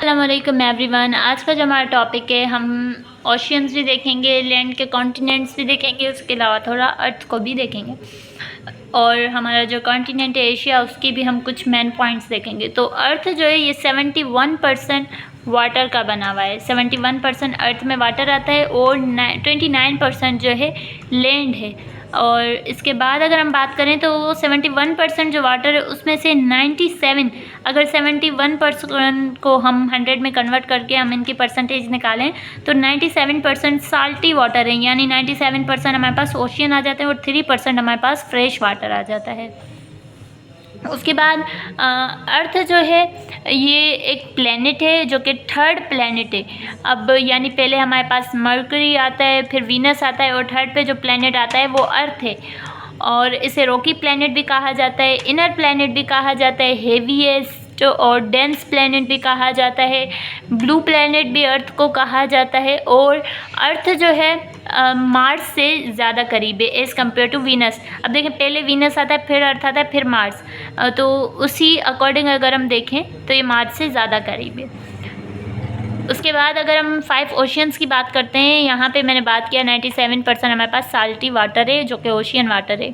अस्सलामुअलैकुम एवरीवन। आज का जो हमारा टॉपिक है, हम ओशियंस भी देखेंगे, लैंड के कॉन्टिनेंट्स भी देखेंगे, उसके अलावा थोड़ा अर्थ को भी देखेंगे। और हमारा जो कॉन्टिनेंट है एशिया, उसकी भी हम कुछ मेन पॉइंट्स देखेंगे। तो अर्थ जो है ये 71% वाटर का बना हुआ है। 71% अर्थ में वाटर आता है और 29% जो है लैंड है। और इसके बाद अगर हम बात करें तो वो 71% जो वाटर है उसमें से 97, अगर 71% को हम 100 में कन्वर्ट करके हम इनकी परसेंटेज निकालें तो 97% साल्टी वाटर है, यानी 97% हमारे पास ओशियन आ जाते हैं और 3% हमारे पास फ्रेश वाटर आ जाता है। उसके बाद अर्थ जो है ये एक प्लेनेट है जो कि थर्ड प्लेनेट है। अब यानी पहले हमारे पास मरकरी आता है, फिर वीनस आता है और थर्ड पे जो प्लेनेट आता है वो अर्थ है। और इसे रॉकी प्लेनेट भी कहा जाता है, इनर प्लेनेट भी कहा जाता है, हेवीएस्ट और डेंस प्लेनेट भी कहा जाता है, ब्लू प्लेनेट भी अर्थ को कहा जाता है। और अर्थ जो है मार्स से ज़्यादा करीब है एज़ कम्पेयर टू वीनस। अब देखें, पहले वीनस आता है, फिर अर्थ आता है, फिर मार्स। तो उसी अकॉर्डिंग अगर हम देखें तो ये मार्स से ज़्यादा करीब है। उसके बाद अगर हम 5 ओशियंस की बात करते हैं, यहाँ पे मैंने बात किया 97% हमारे पास साल्टी वाटर है जो कि ओशियन वाटर है।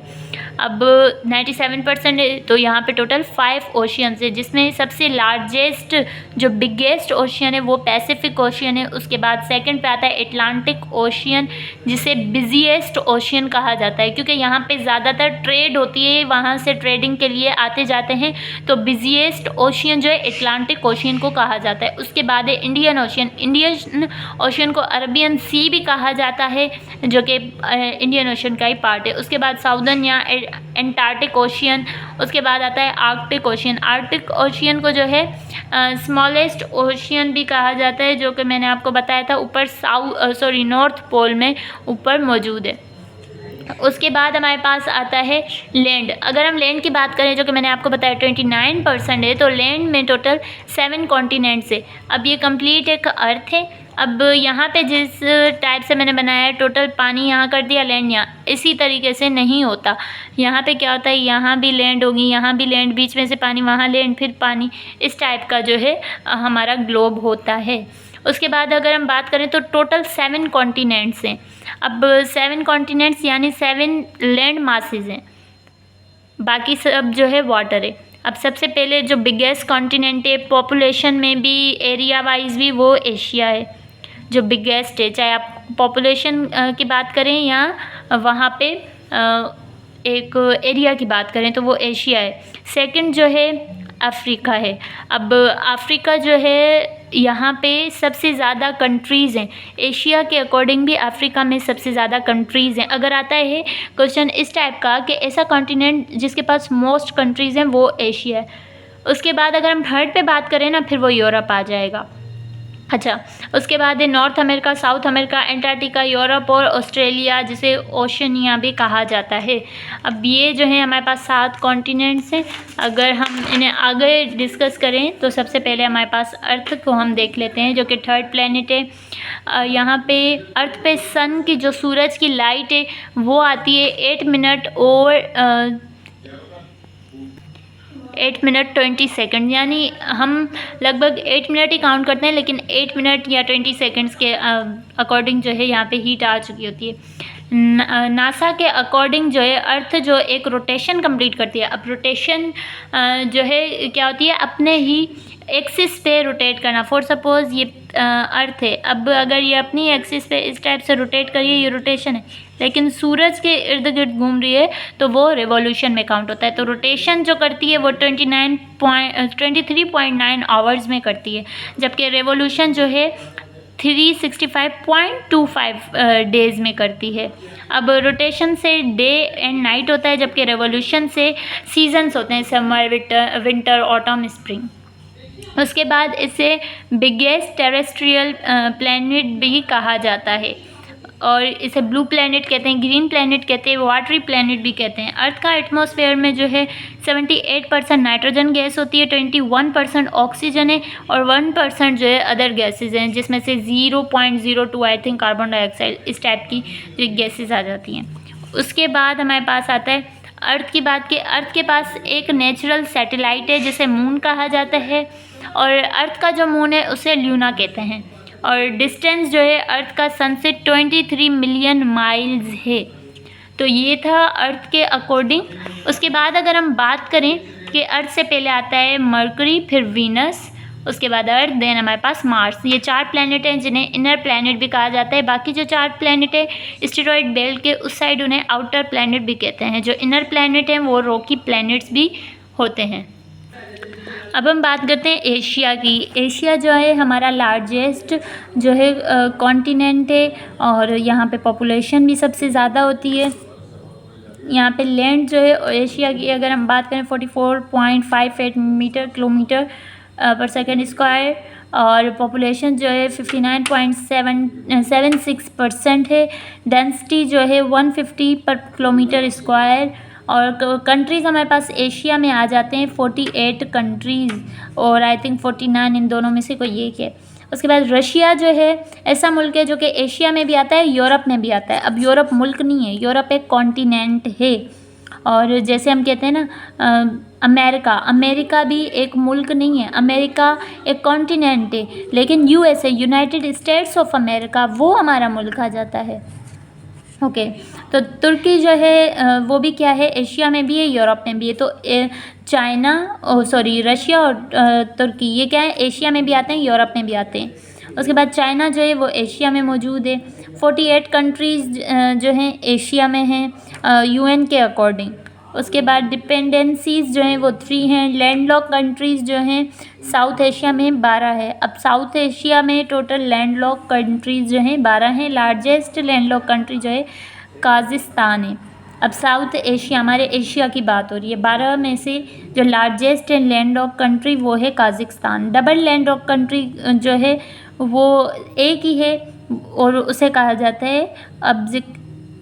अब 97% है तो यहाँ पे टोटल 5 ओशियंस है, जिसमें सबसे लार्जेस्ट जो बिगेस्ट ओशियन है वो पैसिफिक ओशियन है। उसके बाद सेकंड पे आता है एटलांटिक ओशियन, जिसे बिजीएस्ट ओशियन कहा जाता है क्योंकि यहाँ पे ज़्यादातर ट्रेड होती है, वहाँ से ट्रेडिंग के लिए आते जाते हैं। तो बिजीएस्ट ओशियन जो है एटलांटिक ओशियन को कहा जाता है। उसके बाद है इंडियन ओशियन। इंडियन ओशियन को अरबियन सी भी कहा जाता है जो कि इंडियन ओशियन का ही पार्ट है। उसके बाद साउदर्न या एंटार्क्टिक ओशियन। उसके बाद आता है आर्कटिक ओशियन। आर्कटिक ओशियन को जो है स्मॉलेस्ट ओशियन भी कहा जाता है, जो कि मैंने आपको बताया था ऊपर नॉर्थ पोल में ऊपर मौजूद है। उसके बाद हमारे पास आता है लैंड। अगर हम लैंड की बात करें जो कि मैंने आपको बताया 29% है, तो लैंड में टोटल 7 कॉन्टिनेंट्स है। अब ये कंप्लीट एक अर्थ है। अब यहाँ पे जिस टाइप से मैंने बनाया है, टोटल पानी यहाँ कर दिया, लैंड यहाँ, इसी तरीके से नहीं होता। यहाँ पे क्या होता है, यहाँ भी लैंड होगी, यहाँ भी लैंड, बीच में से पानी, वहाँ लैंड, फिर पानी, इस टाइप का जो है हमारा ग्लोब होता है। उसके बाद अगर हम बात करें तो टोटल 7 कॉन्टिनेंट्स हैं। अब 7 कॉन्टिनेंट्स यानी 7 लैंड मासेस हैं, बाकी सब जो है वाटर है। अब सबसे पहले जो बिगेस्ट कॉन्टिनेंट है पॉपुलेशन में भी, एरिया वाइज भी, वो एशिया है जो बिगेस्ट है। चाहे आप पॉपुलेशन की बात करें या वहाँ पे एक एरिया की बात करें तो वो एशिया है। सेकंड जो है अफ्रीका है। अब अफ्रीका जो है, यहाँ पे सबसे ज़्यादा कंट्रीज़ हैं। एशिया के अकॉर्डिंग भी अफ्रीका में सबसे ज़्यादा कंट्रीज़ हैं। अगर आता है क्वेश्चन इस टाइप का कि ऐसा कॉन्टिनेंट जिसके पास मोस्ट कंट्रीज़ हैं, वो एशिया है। उसके बाद अगर हम थर्ड पे बात करें ना, फिर वो यूरोप आ जाएगा। अच्छा, उसके बाद है north America, south America, Antarctica, Europe और ऑस्ट्रेलिया, जिसे ओशनिया भी कहा जाता है। अब ये जो है हमारे पास 7 कॉन्टिनेंट्स हैं। अगर हम इन्हें आगे डिस्कस करें तो सबसे पहले हमारे पास अर्थ को हम देख लेते हैं जो कि थर्ड प्लेनेट है। यहाँ पे अर्थ पे सन की जो सूरज की लाइट है वो आती है 8 मिनट और 8 मिनट 20 सेकेंड, यानी हम लगभग 8 मिनट ही काउंट करते हैं, लेकिन 8 मिनट या 20 सेकेंड्स के अकॉर्डिंग जो है यहाँ पे हीट आ चुकी होती है। नासा के अकॉर्डिंग जो है अर्थ जो एक रोटेशन कंप्लीट करती है। अब रोटेशन जो है क्या होती है, अपने ही एक्सिस पे रोटेट करना। फॉर सपोज़ ये अर्थ है, अब अगर ये अपनी एक्सिस पे इस टाइप से रोटेट करिए, ये रोटेशन है, लेकिन सूरज के इर्द गिर्द घूम रही है तो वो रिवॉल्यूशन में काउंट होता है। तो रोटेशन जो करती है वो 23.9 आवर्स में करती है, जबकि रिवॉल्यूशन जो है 365.25 डेज़ में करती है। अब रोटेशन से डे एंड नाइट होता है, जबकि रेवोल्यूशन से सीजन्स होते हैं, समर, विंटर, ऑटम, स्प्रिंग। उसके बाद इसे बिगेस्ट टेरेस्ट्रियल प्लैनेट भी कहा जाता है, और इसे ब्लू प्लैनेट कहते हैं, ग्रीन प्लैनेट कहते हैं, वाटरी प्लैनेट भी कहते हैं। अर्थ का एटमॉस्फेयर में जो है 78% नाइट्रोजन गैस होती है, 21% ऑक्सीजन है और 1% जो है अदर गैसेज हैं, जिसमें से 0.02 आई थिंक कार्बन डाइऑक्साइड, इस टाइप की जो गैसेज आ जाती हैं। उसके बाद हमारे पास आता है अर्थ की बात की। अर्थ के पास एक नेचुरल सैटेलाइट है जिसे मून कहा जाता है, और अर्थ का जो मून है उसे ल्यूना कहते हैं। और डिस्टेंस जो है अर्थ का सन से 23 मिलियन माइल्स है। तो ये था अर्थ के अकॉर्डिंग। उसके बाद अगर हम बात करें कि अर्थ से पहले आता है मरकरी, फिर वीनस, उसके बाद अर्थ, देन हमारे पास मार्स। ये 4 प्लैनेट हैं जिन्हें इनर प्लैनेट भी कहा जाता है। बाकी जो 4 प्लैनेट है एस्टेरॉयड बेल्ट के उस साइड उन्हें आउटर प्लैनेट भी कहते हैं। जो इनर प्लैनेट हैं वो रॉकी प्लैनेट्स भी होते हैं। अब हम बात करते हैं एशिया की। एशिया जो है हमारा लार्जेस्ट जो है कॉन्टिनेंट है और यहाँ पे पॉपुलेशन भी सबसे ज़्यादा होती है। यहाँ पे लैंड जो है एशिया की अगर हम बात करें 44.58 मीटर किलोमीटर पर सेकेंड स्क्वायर, और पॉपुलेशन जो है 59.76% है। डेंसिटी जो है 150 पर किलोमीटर स्क्वायर। और कंट्रीज़ हमारे पास एशिया में आ जाते हैं 48 कंट्रीज़, और आई थिंक 49 इन दोनों में से कोई एक है। उसके बाद रशिया जो है ऐसा मुल्क है जो कि एशिया में भी आता है, यूरोप में भी आता है। अब यूरोप मुल्क नहीं है, यूरोप एक कॉन्टिनेंट है। और जैसे हम कहते हैं ना अमेरिका भी एक मुल्क नहीं है, अमेरिका एक कॉन्टिनेंट है। लेकिन USA, United states of America, वो हमारा मुल्क आ जाता है। ओके तो तुर्की जो है वो भी क्या है, एशिया में भी है, यूरोप में भी है। तो रशिया और तुर्की ये क्या है, एशिया में भी आते हैं, यूरोप में भी आते हैं। उसके बाद चाइना जो है वो एशिया में मौजूद है। 48 कंट्रीज़ जो हैं एशिया में हैं यूएन के अकॉर्डिंग। उसके बाद डिपेंडेंसीज़ जो हैं वो 3 हैं। लैंडलॉक कंट्रीज़ जो हैं साउथ एशिया में 12 है। अब साउथ एशिया में टोटल लैंडलॉक कंट्रीज़ जो हैं 12 हैं। लार्जेस्ट लैंडलॉक कंट्री जो है काज़िस्तान है। अब साउथ एशिया, हमारे एशिया की बात हो रही है, 12 में से जो लार्जेस्ट लैंडलॉक कंट्री वो है काज़िस्तान। डबल लैंडलॉक कंट्री जो है वो एक ही है और उसे कहा जाता है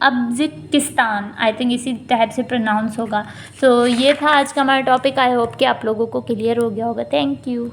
अब्जिकिस्तान, आई थिंक इसी टाइप से प्रोनाउंस होगा। तो ये था आज का हमारा टॉपिक। आई होप कि आप लोगों को क्लियर हो गया होगा। Thank you.